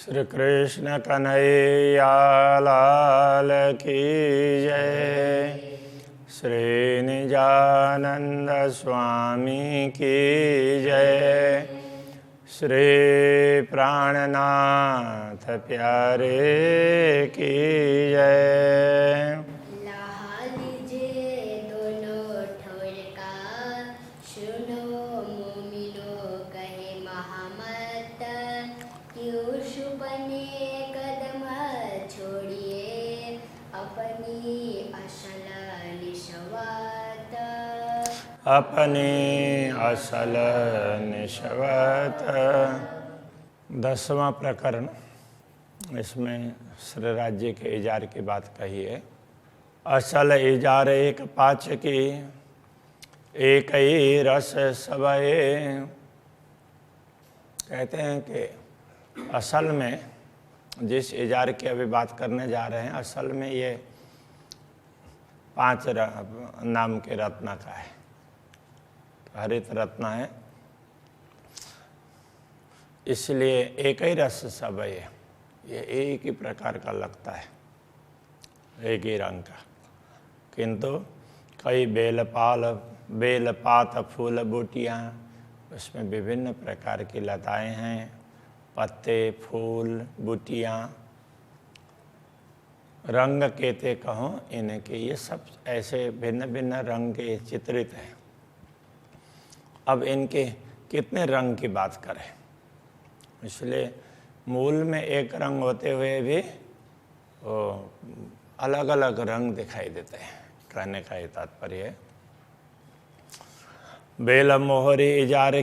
श्री कृष्ण कन्हैया लाल की जय। श्री निजानंद स्वामी की जय। श्री प्राणनाथ प्यारे की जय। अपनी असल निशवत। 10वां प्रकरण, इसमें श्री राज्य के इजार की बात कही है। असल इजार एक पाच की, एक ही रस सबए। कहते हैं कि असल में जिस इजार की अभी बात करने जा रहे हैं, असल में ये 5 नाम के रत्न का है। हरित रत्न है, इसलिए एक ही रस सब है। ये एक ही प्रकार का लगता है, एक ही रंग का, किंतु कई बेलपात फूल बूटियाँ, उसमें विभिन्न प्रकार की लताएं हैं, पत्ते, फूल, बूटियाँ, रंग कहते कहो इनके, ये सब ऐसे भिन्न भिन्न रंग के चित्रित हैं। अब इनके कितने रंग की बात करें, इसलिए मूल में एक रंग होते हुए भी वो अलग अलग रंग दिखाई देते हैं। कहने का ये तात्पर्य है। बेल मोहरी इजार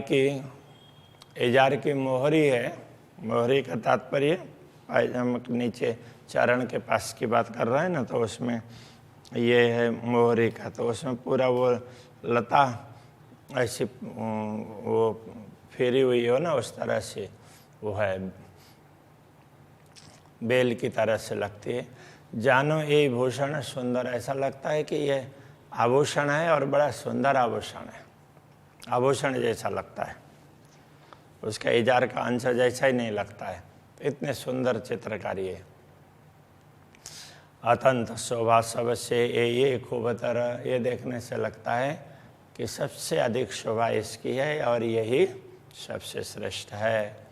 की मोहरी है। मोहरी का तात्पर्य पायजामा के नीचे चरण के पास की बात कर रहे हैं ना, तो उसमें ये है मोहरी का। तो उसमें पूरा वो लता ऐसी वो फेरी हुई हो ना, उस तरह से वो है, बेल की तरह से लगती है। जानो ये भूषण सुंदर, ऐसा लगता है कि ये आभूषण है और बड़ा सुंदर आभूषण है, आभूषण जैसा लगता है, उसका इजार का अंश जैसा ही नहीं लगता है, इतने सुंदर चित्रकारी है। अतंत शोभा सबसे ये खूबतर, ये देखने से लगता है कि सबसे अधिक शोभा इसकी है और यही सबसे श्रेष्ठ है।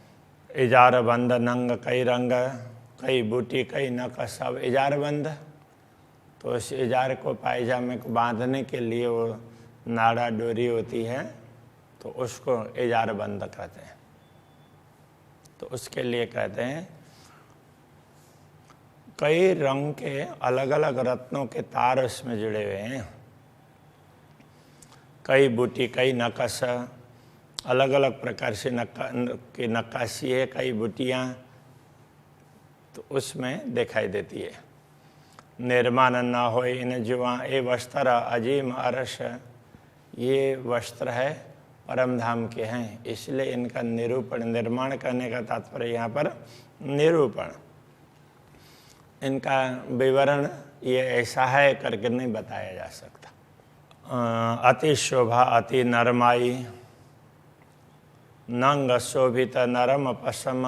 इजार बंद नंग कई रंग, कई बूटी कई नक सब इजार बंद। तो उस इजार को पायजामे को बांधने के लिए वो नाड़ा डोरी होती है, तो उसको इजार बंद कहते हैं। तो उसके लिए कहते हैं कई रंग के अलग अलग रत्नों के तार उसमें जुड़े हुए हैं। कई बूटी कई नकश, अलग अलग प्रकार से की नक्काशी है, कई बूटियाँ तो उसमें दिखाई देती है। निर्माण न हो इन जुआ ये वस्त्र अजीम अरस, ये वस्त्र है परम धाम के हैं, इसलिए इनका निरूपण, निर्माण करने का तात्पर्य यहाँ पर निरूपण, इनका विवरण ये ऐसा है करके नहीं बताया जा सकता। अति शोभा अति नरमाई, नंग शोभित नरम पसम।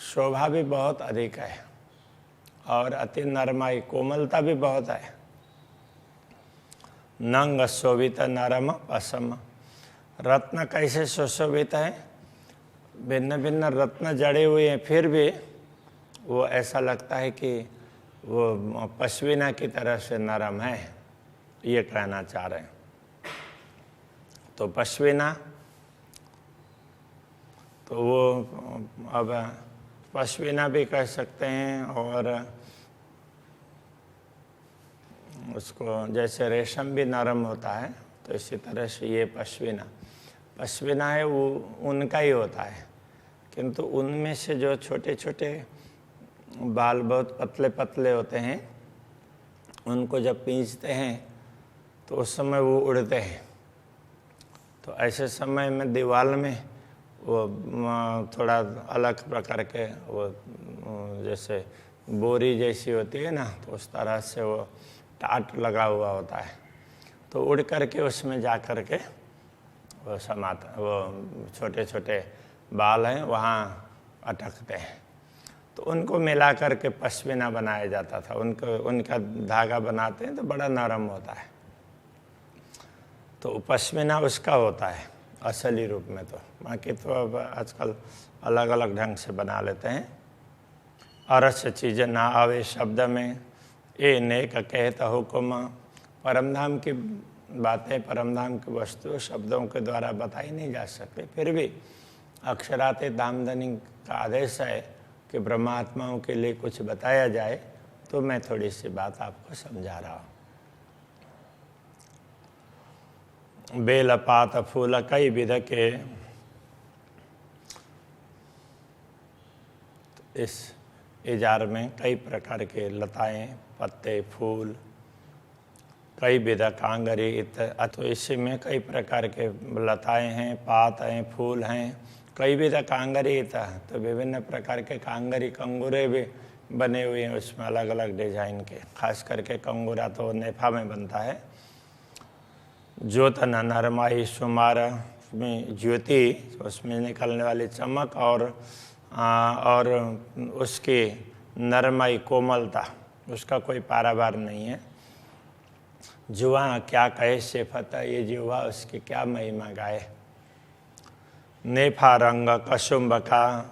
शोभा भी बहुत अधिक है और अति नरमाई, कोमलता भी बहुत है। नंग शोभित नरम पसम, रत्न कैसे सुशोभित है, भिन्न भिन्न रत्न जड़े हुए हैं, फिर भी वो ऐसा लगता है कि वो पश्मीना की तरह से नरम है, ये कहना चाह रहे हैं। तो पश्मीना, तो वो अब पश्मीना भी कह सकते हैं, और उसको जैसे रेशम भी नरम होता है, तो इसी तरह से ये पश्मीना है, वो उनका ही होता है, किंतु उनमें से जो छोटे छोटे बाल बहुत पतले पतले होते हैं, उनको जब पींचते हैं तो उस समय वो उड़ते हैं। तो ऐसे समय में दीवार में वो थोड़ा अलग प्रकार के वो जैसे बोरी जैसी होती है ना, तो उस तरह से वो टाट लगा हुआ होता है, तो उड़ करके उसमें जा कर के वो समाता, वो छोटे छोटे बाल हैं वहाँ अटकते हैं, तो उनको मिला करके पश्मीना बनाया जाता था। उनका धागा बनाते हैं तो बड़ा नरम होता है, तो पश्मीना उसका होता है असली रूप में। तो बाकी तो अब आजकल अलग अलग ढंग से बना लेते हैं। अरस चीज़ ना आवे शब्द में, ए नेक कहता हुक्म। परमधाम की बातें, परमधाम की वस्तु शब्दों के द्वारा बताई नहीं जा सकती, फिर भी अक्षराते धामधनी का आदेश है कि ब्रह्मात्माओं के लिए कुछ बताया जाए, तो मैं थोड़ी सी बात आपको समझा रहा हूँ। बेल पात फूल कई विध के, इस इजार में कई प्रकार के लताएं, पत्ते, फूल, कई विध कांगरी, तो इसी में कई प्रकार के लताएं हैं, पात हैं, फूल हैं, कई विध कांगरी, तो विभिन्न प्रकार के कांगरी, कंगूरे भी बने हुए हैं उसमें अलग अलग डिजाइन के। खास करके कंगूरा तो नेफा में बनता है। ज्योत नरमाई सुमार, उसमें ज्योति, उसमें निकलने वाली चमक और उसकी नरमाई, कोमलता, उसका कोई पारावार नहीं है। जुआ क्या कहे सिफत, ये जुआ उसकी क्या महिमा गाए। नेफा रंग कुसुम्ब का,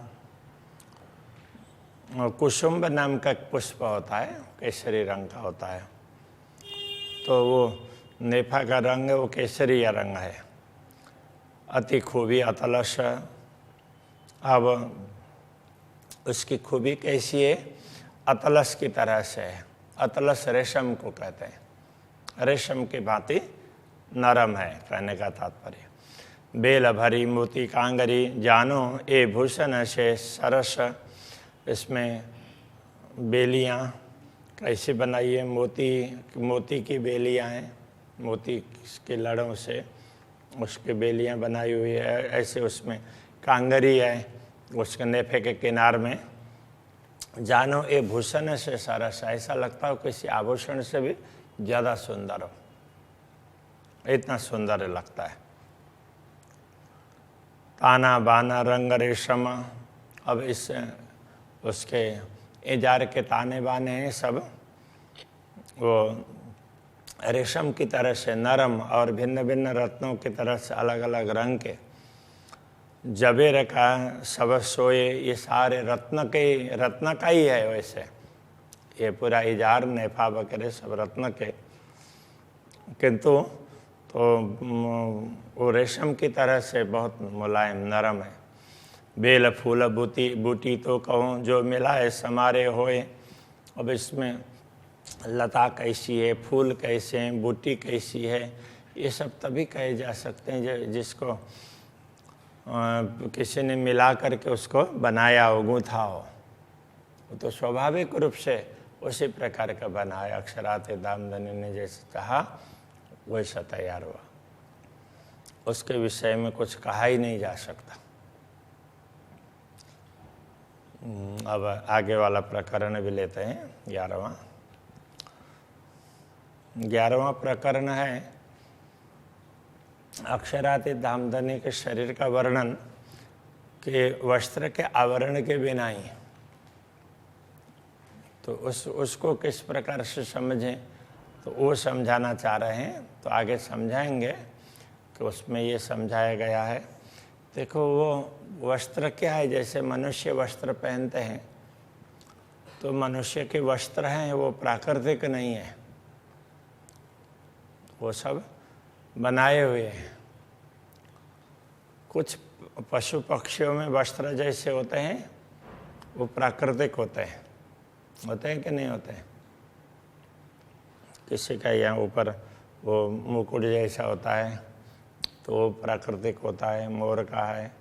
कुसुम्ब नाम का पुष्प होता है, केसरी रंग का होता है, तो वो नेफा का रंग वो केसरी रंग है। अति खूबी अतलस, अब उसकी खूबी कैसी है, अतलस की तरह से है। अतलस रेशम को कहते हैं, रेशम की भांति नरम है, कहने का तात्पर्य। बेल भरी मोती कांगरी, जानो ए भूषण से सरस। इसमें बेलियां कैसे बनाई है, मोती की बेलियां हैं, मोती के लड़ों से उसके बेलियां बनाई हुई है। ऐसे उसमें कांगरी है, उसके नेफे के किनार में। जानो ए भूषण से सरस, ऐसा लगता हो किसी आभूषण से भी ज़्यादा सुंदर हो, इतना सुंदर लगता है। ताना बाना रंग रेशम, अब इस उसके इजार के ताने बाने हैं सब वो रेशम की तरह से नरम और भिन्न भिन्न रत्नों की तरह से अलग अलग रंग के। जबेर का सब सोए, ये सारे रत्न का ही है। वैसे ये पूरा इजार नेफा वगैरह सब रत्न के, किंतु तो वो रेशम की तरह से बहुत मुलायम नरम है। बेल फूल बूटी तो कहूँ, जो मिला है समारे होए। अब इसमें लता कैसी है, फूल कैसे हैं, बूटी कैसी है, ये सब तभी कहे जा सकते हैं जिसको किसी ने मिला करके उसको बनाया हो, गूँथा हो। वो तो स्वाभाविक रूप से उसी प्रकार का बना है। अक्षराते दामधनी ने जैसे चाहा वैसा तैयार हुआ, उसके विषय में कुछ कहा ही नहीं जा सकता। अब आगे वाला प्रकरण भी लेते हैं, 11वां प्रकरण है अक्षराते दामधनी के शरीर का वर्णन के वस्त्र के आवरण के बिना ही। तो उसको किस प्रकार से समझें, तो वो समझाना चाह रहे हैं, तो आगे समझाएंगे कि उसमें ये समझाया गया है। देखो वो वस्त्र क्या है, जैसे मनुष्य वस्त्र पहनते हैं, तो मनुष्य के वस्त्र हैं वो प्राकृतिक नहीं है, वो सब बनाए हुए हैं। कुछ पशु पक्षियों में वस्त्र जैसे होते हैं वो प्राकृतिक होते हैं कि नहीं होते हैं। किसी का यहाँ ऊपर वो मुकुट जैसा होता है तो वो प्राकृतिक होता है, मोर का है,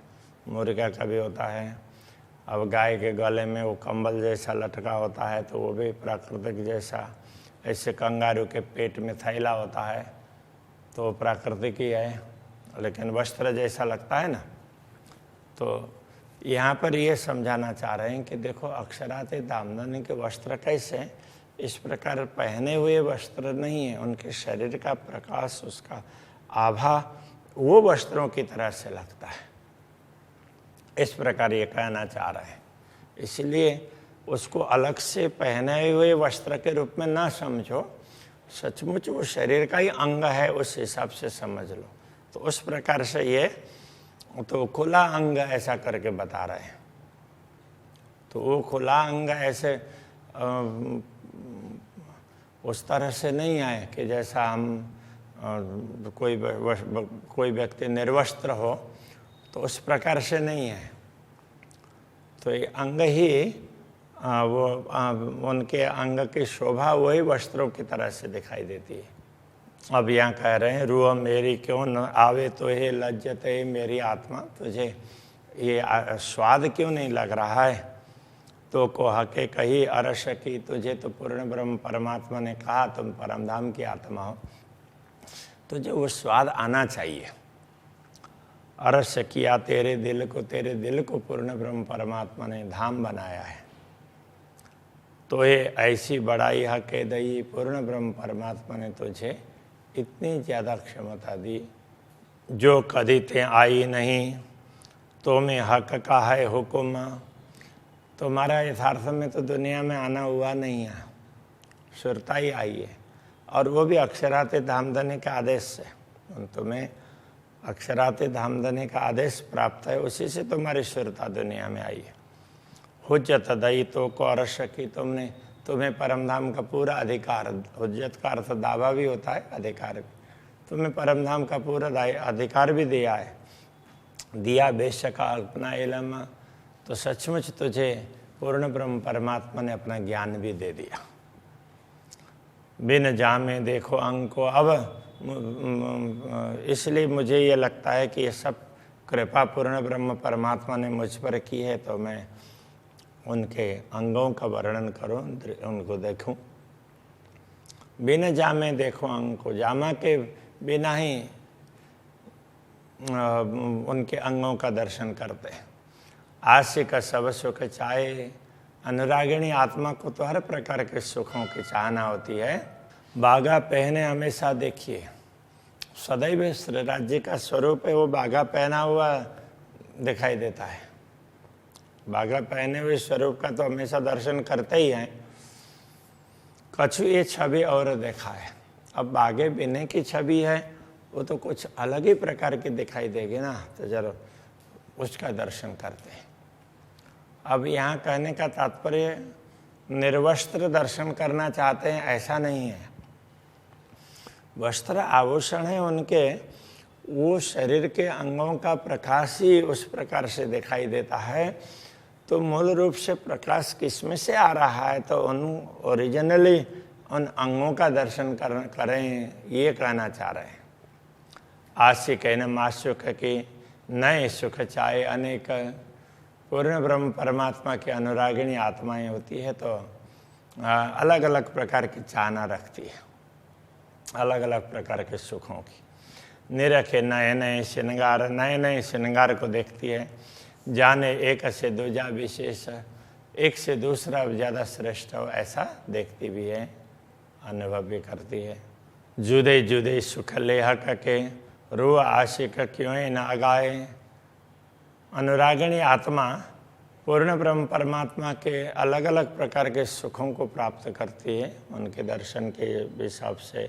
मुर्गा का भी होता है। अब गाय के गले में वो कंबल जैसा लटका होता है तो वो भी प्राकृतिक जैसा। ऐसे कंगारू के पेट में थैला होता है तो वो प्राकृतिक ही है, लेकिन वस्त्र जैसा लगता है ना। तो यहाँ पर ये समझाना चाह रहे हैं कि देखो अक्षराते दामधनी के वस्त्र कैसे, इस प्रकार पहने हुए वस्त्र नहीं है, उनके शरीर का प्रकाश, उसका आभा वो वस्त्रों की तरह से लगता है। इस प्रकार ये कहना चाह रहे हैं। इसलिए उसको अलग से पहने हुए वस्त्र के रूप में ना समझो, सचमुच वो शरीर का ही अंग है, उस हिसाब से समझ लो। तो उस प्रकार से ये तो खुला अंग ऐसा करके बता रहे हैं। तो वो खुला अंग ऐसे उस तरह से नहीं आए कि जैसा हम कोई व्यक्ति निर्वस्त्र हो, तो उस प्रकार से नहीं है। तो ये अंग ही वो उनके अंग की शोभा वही वस्त्रों की तरह से दिखाई देती है। अब यहाँ कह रहे हैं, रूह मेरी क्यों न आवे तो हे लज्जत है मेरी आत्मा, तुझे ये स्वाद क्यों नहीं लग रहा है। तो को हके कही अरस की, तुझे तो पूर्ण ब्रह्म परमात्मा ने कहा तुम परमधाम की आत्मा हो, तुझे वो स्वाद आना चाहिए। अरस किया तेरे दिल को पूर्ण ब्रह्म परमात्मा ने धाम बनाया है। तो ये ऐसी बड़ाई हके दई, पूर्ण ब्रह्म परमात्मा ने तुझे इतनी ज़्यादा क्षमता दी, जो कभी ते आई नहीं तो मैं हक का है हुक्म। तुम्हारा यथार्थ में तो दुनिया में आना हुआ नहीं है, सुरता ही आई है, और वो भी अक्षराते धामधनी के आदेश से। तुम्हें अक्षराते धामधनी का आदेश प्राप्त है, उसी से तुम्हारी सुरता दुनिया में आई है। हुज्जत दई तो को अरस की, तुम्हें परमधाम का पूरा अधिकार, हुज्जत का अर्थ दावा भी होता है, अधिकार भी, तुम्हें परमधाम का पूरा अधिकार भी दिया है। दिया बेशक अपना इल्म, तो सचमुच तुझे पूर्ण ब्रह्म परमात्मा ने अपना ज्ञान भी दे दिया। बिन जामे देखो अंग को, अब इसलिए मुझे ये लगता है कि ये सब कृपा पूर्ण ब्रह्म परमात्मा ने मुझ पर की है, तो मैं उनके अंगों का वर्णन करूं, उनको देखूं। बिन जामे देखो अंग को, जामा के बिना ही उनके अंगों का दर्शन करते हैं। आशिक सब सुख चाहे, अनुरागिणी आत्मा को तो हर प्रकार के सुखों की चाहना होती है। बागा पहने हमेशा देखिए, सदैव श्री राज्य का स्वरूप है, वो बागा पहना हुआ दिखाई देता है। बागा पहने हुए स्वरूप का तो हमेशा दर्शन करते ही हैं। कछु ये छवि और देखा है, अब बागे बिने की छवि है, वो तो कुछ अलग ही प्रकार की दिखाई देगी ना, तो जरा उसका दर्शन करते हैं। अब यहाँ कहने का तात्पर्य निर्वस्त्र दर्शन करना चाहते हैं ऐसा नहीं है। वस्त्र आभूषण है उनके, वो शरीर के अंगों का प्रकाश ही उस प्रकार से दिखाई देता है। तो मूल रूप से प्रकाश किसमें से आ रहा है, तो उन ओरिजिनली उन अंगों का दर्शन करें, ये कहना चाह रहे हैं। आशिक है न माशुक की, नए सुख चाहे अनेक। पूर्ण ब्रह्म परमात्मा की अनुरागिणी आत्माएं होती है, तो अलग अलग प्रकार की चाहना रखती है, अलग अलग प्रकार के सुखों की। निरखे नए नए श्रृंगार, नए नए श्रृंगार को देखती है। जाने एक से दूजा विशेष, एक से दूसरा ज़्यादा श्रेष्ठ हो ऐसा देखती भी है, अनुभव भी करती है। जुदे जुदे सुख लेह के, रूह आशिक क्यों न अगाए। अनुरागिणी आत्मा पूर्ण ब्रह्म परमात्मा के अलग अलग प्रकार के सुखों को प्राप्त करती है, उनके दर्शन के हिसाब से,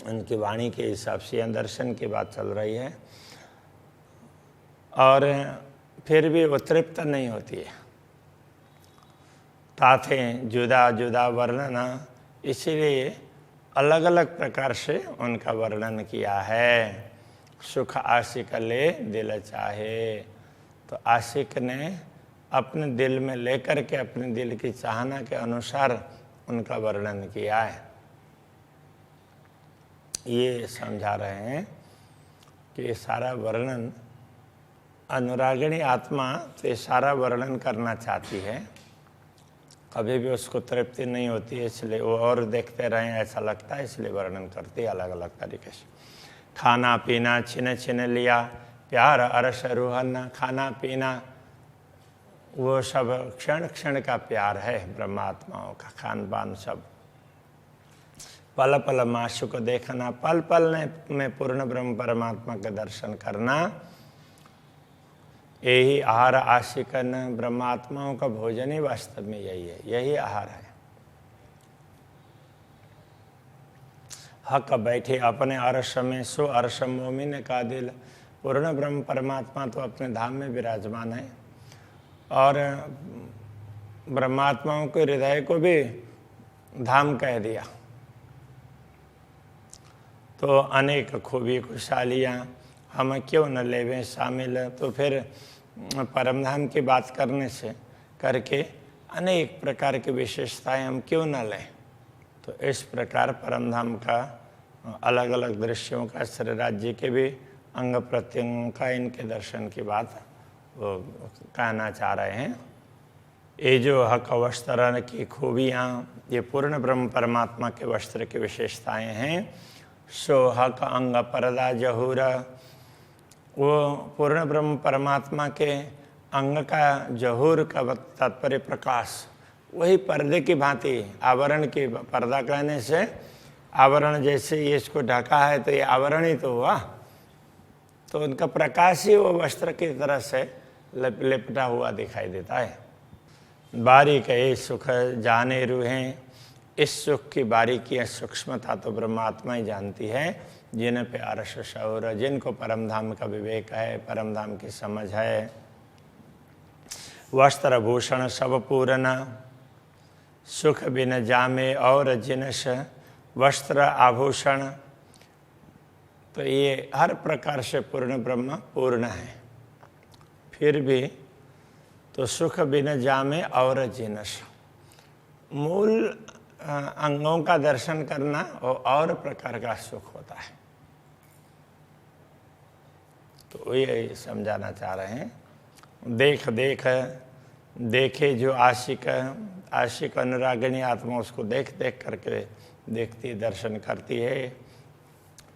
उनकी वाणी के हिसाब से यह दर्शन की बात चल रही है। और फिर भी वो तृप्त नहीं होती है। ताथे जुदा जुदा वर्णन, इसीलिए अलग अलग प्रकार से उनका वर्णन किया है। सुख आशिक ले दिल चाहे, तो आशिक ने अपने दिल में लेकर के अपने दिल की चाहना के अनुसार उनका वर्णन किया है। ये समझा रहे हैं कि ये सारा वर्णन, अनुरागिणी आत्मा तो ये सारा वर्णन करना चाहती है, कभी भी उसको तृप्ति नहीं होती है, इसलिए वो और देखते रहें ऐसा लगता है, इसलिए वर्णन करती है अलग अलग तरीके से। खाना पीना छिन छिन लिया, प्यार अरस रूहन। खाना पीना वो सब क्षण क्षण का प्यार है ब्रह्मात्माओं का, खान पान सब। पल पल माशु को देखना, पल पल में पूर्ण ब्रह्म परमात्मा के दर्शन करना। यही आहार आशिकन ब्रह्मात्माओं का भोजन ही वास्तव में यही है, यही आहार है। हक बैठे अपने अर्श में सो अर्श मोमिन का दिल। पूर्ण ब्रह्म परमात्मा तो अपने धाम में विराजमान है और ब्रह्मात्माओं के हृदय को भी धाम कह दिया। तो अनेक खूबी खुशहालियाँ हम क्यों न लेवें शामिल। तो फिर परमधाम की बात करके अनेक प्रकार की विशेषताएं हम क्यों न लें। तो इस प्रकार परमधाम का अलग अलग दृश्यों का, श्री राज्य के भी अंग प्रत्यंगों का, इनके दर्शन की बात वो कहना चाह रहे हैं। ये जो हक वस्त्र की खूबियाँ, ये पूर्ण ब्रह्म परमात्मा के वस्त्र की विशेषताएं हैं। सो हक अंग परदा जहूर, वो पूर्ण ब्रह्म परमात्मा के अंग का जहूर का तात्पर्य प्रकाश, वही पर्दे की भांति, आवरण की, पर्दा कहने से आवरण, जैसे ये इसको ढका है तो ये आवरण ही तो हुआ। तो उनका प्रकाश ही वो वस्त्र की तरह से लिपटा हुआ दिखाई देता है। बारीक ये सुख जाने रूहें, इस सुख की बारीकी सूक्ष्मता तो ब्रह्मात्मा ही जानती है। जिन पे अर्श शौर, जिनको परमधाम का विवेक है, परमधाम की समझ है। वस्त्र भूषण सब पूर्ण, सुख बिन जामे और जिनस। वस्त्र आभूषण, तो ये हर प्रकार से पूर्ण ब्रह्म पूर्ण है। फिर भी तो सुख बिन जामे और जिनस, मूल अंगों का दर्शन करना और प्रकार का सुख होता है। तो ये समझाना चाह रहे हैं। देखे जो आशिक अनुरागिणी आत्मा उसको देख करके देखती, दर्शन करती है।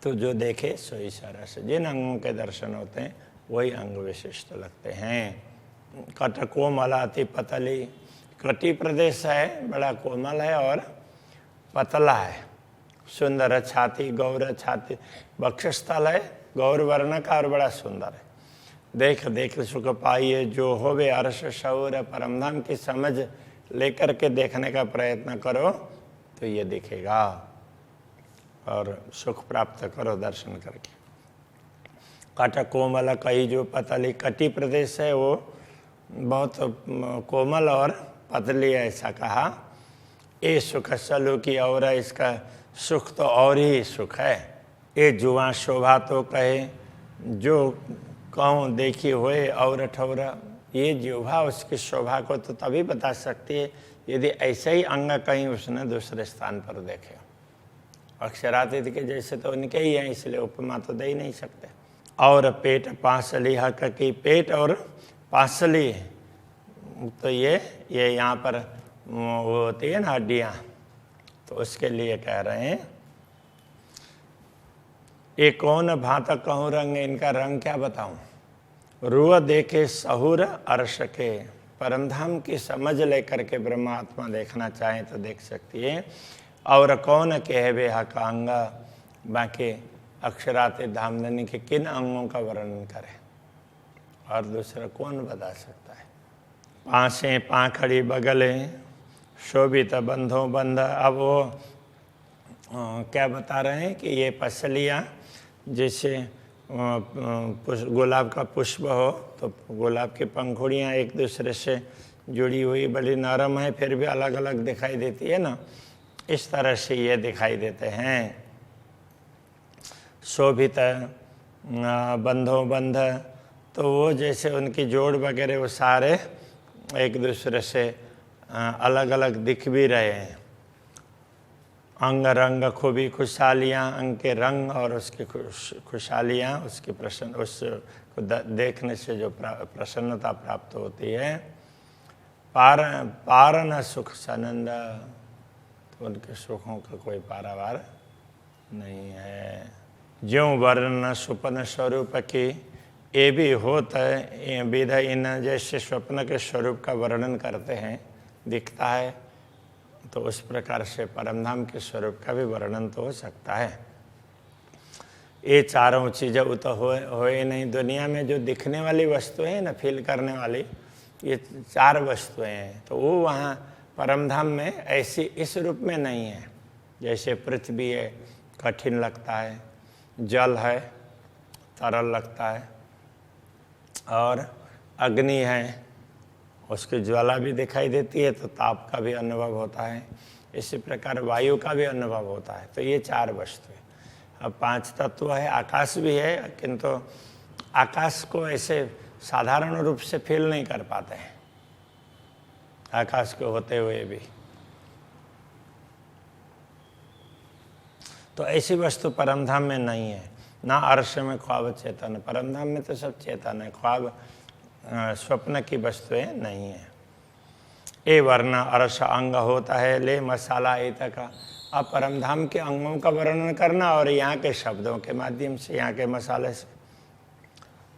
तो जो देखे सोई सरस, जिन अंगों के दर्शन होते हैं वही अंग विशिष्ट लगते हैं। कट कोमल अति पतली, कटी प्रदेश है, बड़ा कोमल है और पतला है। सुंदर छाती, गौर छाती, वक्षस्थल है गौर वर्ण का और बड़ा सुंदर है। देख सुख पाइए जो होवे अर्श शौर, परमधाम की समझ लेकर के देखने का प्रयत्न करो तो ये दिखेगा और सुख प्राप्त करो दर्शन करके। कट कोमल कही, जो पतली कटी प्रदेश है वो बहुत कोमल और पतली, ऐसा कहा। ये सुख सलू की और, इसका सुख तो और ही सुख है। ये जुआ शोभा तो कहे, जो कहूँ देखी होए और ठौरा। ये जिह्वा उसकी शोभा को तो तभी बता सकती है यदि ऐसे ही अंग कहीं उसने दूसरे स्थान पर देखे। अक्षरातीत के जैसे तो उनके ही हैं, इसलिए उपमा तो दे ही नहीं सकते। और पेट पांसली, हक की पेट और पांसली, तो ये यहाँ पर वो होती है ना हड्डियाँ, तो उसके लिए कह रहे हैं। ये कौन भांत कहूँ रंग, इनका रंग क्या बताऊं। रुआ देखे सहूर अर्श के, परमधाम की समझ लेकर के ब्रह्मात्मा देखना चाहे तो देख सकती है। और कौन कहवे हक अंग, बाकी अक्षराते धामधनी के किन अंगों का वर्णन करे और दूसरा कौन बता सकता है। पाँसें पाखड़ी बगले, शोभित बंधों बंध। अब वो क्या बता रहे हैं कि ये पसलियाँ जैसे गुलाब का पुष्प हो तो गुलाब की पंखुड़ियाँ एक दूसरे से जुड़ी हुई बड़ी नरम है, फिर भी अलग अलग दिखाई देती है ना, इस तरह से ये दिखाई देते हैं। शोभित बंधों बंध, तो वो जैसे उनकी जोड़ वगैरह वो सारे एक दूसरे से अलग अलग दिख भी रहे हैं। अंग रंग खूबी खुशहालियाँ, अंग के रंग और उसकी खुशहालियाँ, उसकी प्रसन्न, उसको देखने से जो प्रसन्नता प्राप्त होती है। पारन सुख सनंद, तो उनके सुखों का कोई पारावार नहीं है। ज्यों वर्ण स्वप्न स्वरूप की, ये भी होता है विध, इन जैसे स्वप्न के स्वरूप का वर्णन करते हैं, दिखता है, तो उस प्रकार से परमधाम के स्वरूप का भी वर्णन तो हो सकता है। ये चारों चीज़ें वो तो हो ही नहीं। दुनिया में जो दिखने वाली वस्तुएं हैं ना, फील करने वाली, ये चार वस्तुएं हैं, तो वो वहाँ परमधाम में ऐसी इस रूप में नहीं है। जैसे पृथ्वी है, कठिन लगता है, जल है, तरल लगता है, और अग्नि है, उसकी ज्वाला भी दिखाई देती है तो ताप का भी अनुभव होता है। इसी प्रकार वायु का भी अनुभव होता है। तो ये चार वस्तु है। अब पांच तत्व है, आकाश भी है, किंतु आकाश को ऐसे साधारण रूप से फील नहीं कर पाते हैं, आकाश के होते हुए भी। तो ऐसी वस्तु परमधाम में नहीं है। ना अर्श में ख्वाब चेतन, परमधाम में तो सब चेतन है, ख्वाब स्वप्न की वस्तुएं नहीं है। ए वर्ण अर्श अंग होता है, ले मसाला इत का। अब परमधाम के अंगों का वर्णन करना और यहाँ के शब्दों के माध्यम से, यहाँ के मसाले से।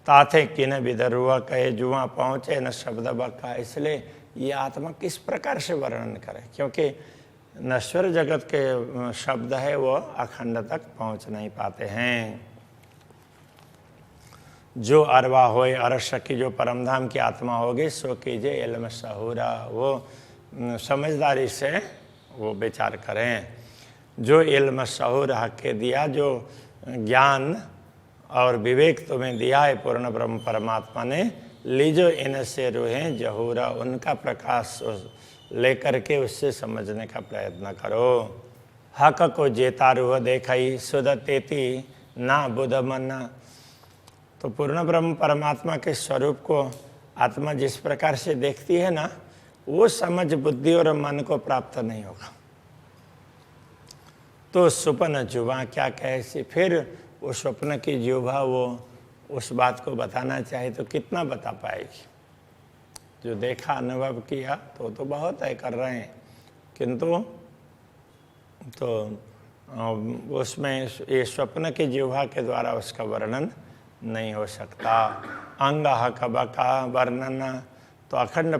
ताथे किन विदरुआ कहे जुआ पहुँचे न शब्द बका। इसलिए ये आत्मा किस प्रकार से वर्णन करे, क्योंकि नश्वर जगत के शब्द है वो अखंड तक पहुँच नहीं पाते हैं। जो अरवा होए अरश की, जो परमधाम की आत्मा होगी, सो कीजिए इल्म सहूरा, वो समझदारी से वो विचार करें। जो इल्म सहूर हक के दिया, जो ज्ञान और विवेक तुम्हें दिया है पूर्ण ब्रह्म परमात्मा ने, लीजो इनसे रूहें जहूरा, उनका प्रकाश लेकर के उससे समझने का प्रयत्न करो। हक को जेता रूह देखई सुध तेती ना बुध मना। तो पूर्ण ब्रह्म परमात्मा के स्वरूप को आत्मा जिस प्रकार से देखती है ना, वो समझ बुद्धि और मन को प्राप्त नहीं होगा। तो स्वप्न जुबा क्या कैसी, फिर वो स्वप्न की जुबा वो उस बात को बताना चाहे तो कितना बता पाएगी। जो देखा अनुभव किया तो बहुत है कर रहे हैं, किंतु तो उसमें ये स्वप्न की जिह्वा के द्वारा उसका वर्णन नहीं हो सकता। अंग हक बका वर्णन, तो अखंड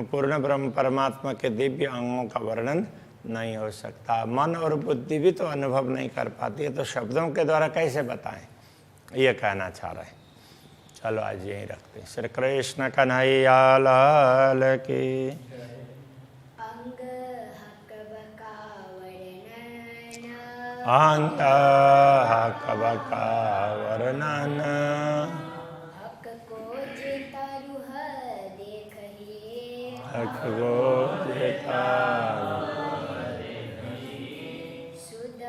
पूर्ण ब्रह्म परमात्मा के दिव्य अंगों का वर्णन नहीं हो सकता। मन और बुद्धि भी तो अनुभव नहीं कर पाती है, तो शब्दों के द्वारा कैसे बताएं, ये कहना चाह रहे हैं। चलो आज यहीं रखते हैं। श्री कृष्ण कन्हैया लाल की। अंग हक बका वर्णन, हक को जेता रूह देखहि, हक को जेता सुध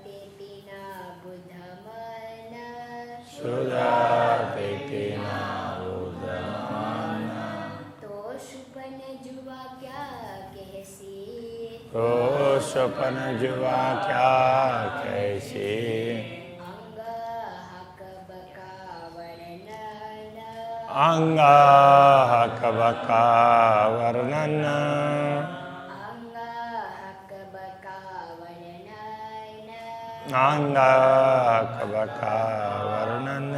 तेती ना बुध मन, सुधा तेती ना बुध मन। तो सुपन जुआ क्या कहसी, तो स्वप्न जुआ क्या कैसी। अंग हक बका वर्णन, अंग हक बका वर्णन, अंग हक बका वर्णन, अंग हक बका वर्णन।